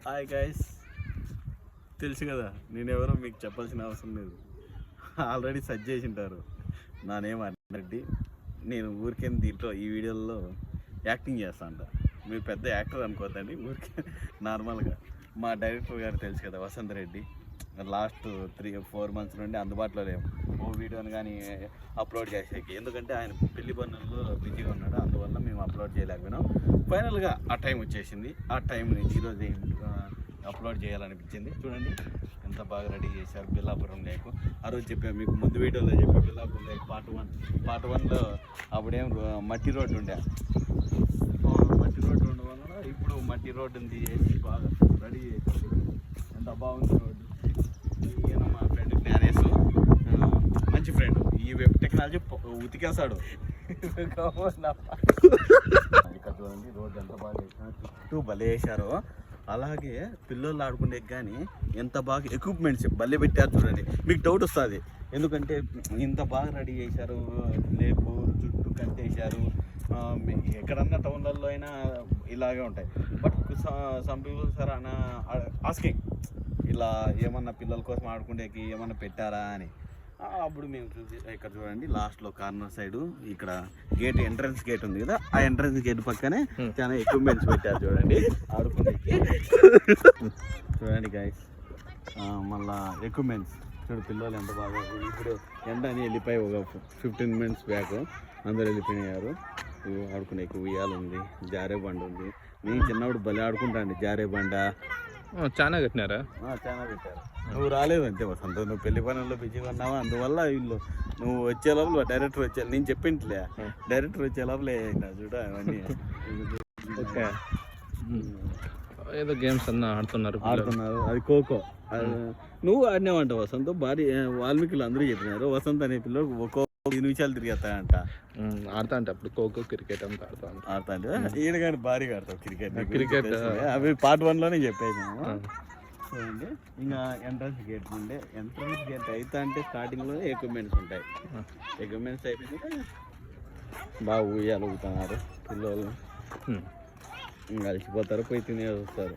Hi guys, తెలుసు కదా నేనెవరో మీకు చెప్పాల్సిన అవసరం లేదు, ఆల్రెడీ సెర్చ్ చేసి ఉంటారు. నా నేమ్ రెడ్డి. నేను ఊరికే దీంట్లో ఈ వీడియోలో యాక్టింగ్ చేస్తా అంట. మీరు పెద్ద యాక్టర్ అనుకోద్దండి, ఊరికే నార్మల్గా. మా డైరెక్టర్ గారు తెలుసు కదా, వసంత్ రెడ్డి. లాస్ట్ 3-4 months నుండి అందుబాటులో లేవు ఓ వీడియోని కానీ అప్లోడ్ చేసేకి, ఎందుకంటే ఆయన పెళ్లి పనుల్లో బిజీగా ఉన్నాడు. అందువల్ల మేము అప్లోడ్ చేయలేకపోయినాం. ఫైనల్గా ఆ టైం వచ్చేసింది. ఆ టైంని ఈరోజు అప్లోడ్ చేయాలనిపించింది. చూడండి ఎంత బాగా రెడీ చేశారు బిల్లాపురం లేకు. ఆ రోజు చెప్పాను మీకు, ముందు వీడియోలో చెప్పాను బిల్లాపురం లేక్ పార్ట్ 1లో అప్పుడేం మట్టి రోడ్డు ఉండే. మట్టి రోడ్డు ఉండడం వల్ల ఇప్పుడు మట్టి రోడ్డుని తీసేసి బాగా రెడీ చేశారు. ఎంత బాగుంది రోడ్డు. ఈయన మా ఫ్రెండ్ జ్ఞానేష్, మంచి ఫ్రెండ్. ఈ వెబ్ టెక్నాలజీ ఉతికేస్తాడు. ఇక్కడ చూడండి రోడ్డు ఎంత బాగా వేసినారు, చుట్టూ భలే వేశారు. అలాగే పిల్లలు ఆడుకునే కానీ ఎంత బాగా ఎక్విప్మెంట్స్ భలే పెట్టారు. చూడండి మీకు డౌట్ వస్తుంది, ఎందుకంటే ఇంత బాగా రెడీ చేశారు. లేకు చుట్టూ కట్టేశారు. ఎక్కడన్నా టౌన్లలో అయినా ఇలాగే ఉంటాయి. బట్ సమ్ పీపుల్ సార్ అన్న ఆస్కింగ్, ఇలా ఏమన్నా పిల్లల కోసం ఆడుకునేకి ఏమన్నా పెట్టారా అని. అప్పుడు మేము చూసి ఇక్కడ చూడండి లాస్ట్లో కార్నర్ సైడు ఇక్కడ గేట్, ఎంట్రన్స్ గేట్ ఉంది కదా, ఆ ఎంట్రన్స్ గేట్ పక్కనే చాలా ఎక్విప్మెంట్స్ పెట్టారు. చూడండి ఆడుకునేకి. చూడండి గైస్, మళ్ళా ఎక్విప్మెంట్స్ చూడు. పిల్లలు ఎంత బాగా, ఇప్పుడు ఎండ అని వెళ్ళిపోయి ఒక 15 minutes బ్యాక్ అందరూ వెళ్ళిపోయారు. ఆడుకునేకి ఉయ్యాలు ఉంది, జారే బండ ఉంది. నేను చిన్నప్పుడు భలే ఆడుకుంటా అండి జారే బండ. చాలా కట్టినారా? చాలా పెట్టారు. నువ్వు రాలేదు అంతే వసంత, నువ్వు పెళ్లి పనుల్లో బిజీగా ఉన్నావా, అందువల్ల వీళ్ళు నువ్వు వచ్చే లోపల డైరెక్టర్ వచ్చే, నేను చెప్పింట్లే డైరెక్టర్ వచ్చే లోపల చూడ అవన్నీ. ఓకే, ఏదో గేమ్స్ అన్నా ఆడుతున్నారు. అది ఖోఖో. నువ్వు ఆడినావంట వసంత. భారీ వాల్మీకులు అందరూ చెప్పినారు వసంత్ అనే పిల్లలు ఒక్కో 5 నిమిషాలు తిరిగేస్తాయంట. ఆడతా అంటే అప్పుడు ఖోఖో, క్రికెట్ అంతా ఆడతా అంటే ఈడ కానీ భారీగా ఆడతావు క్రికెట్. అవి పార్ట్ 1లోనే చెప్పేసాము. చూడండి ఇంకా ఎంట్రన్స్ గేట్ ఉండే. ఎంట్రన్స్ గేట్ అయితే అంటే స్టార్టింగ్లోనే ఎక్విప్మెంట్స్ ఉంటాయి. ఎక్విప్మెంట్స్ అయిపోయింది, బాగా ఉయ్యాలు ఊగుతున్నారు పిల్లలు. ఇంకా అలసిపోతారు, పోయి తినేసి వస్తారు.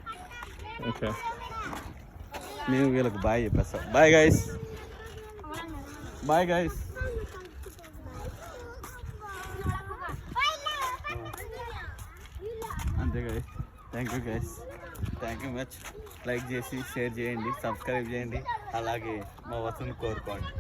ఓకే, మేము వీళ్ళకి బాయ్ చెప్పేస్తాం. Bye guys, bye guys. అంతే guys, thank you guys, thank you much. Like చేసి షేర్ చేయండి, సబ్స్క్రైబ్ చేయండి, అలాగే మా వసంత్ కోరుకోండి.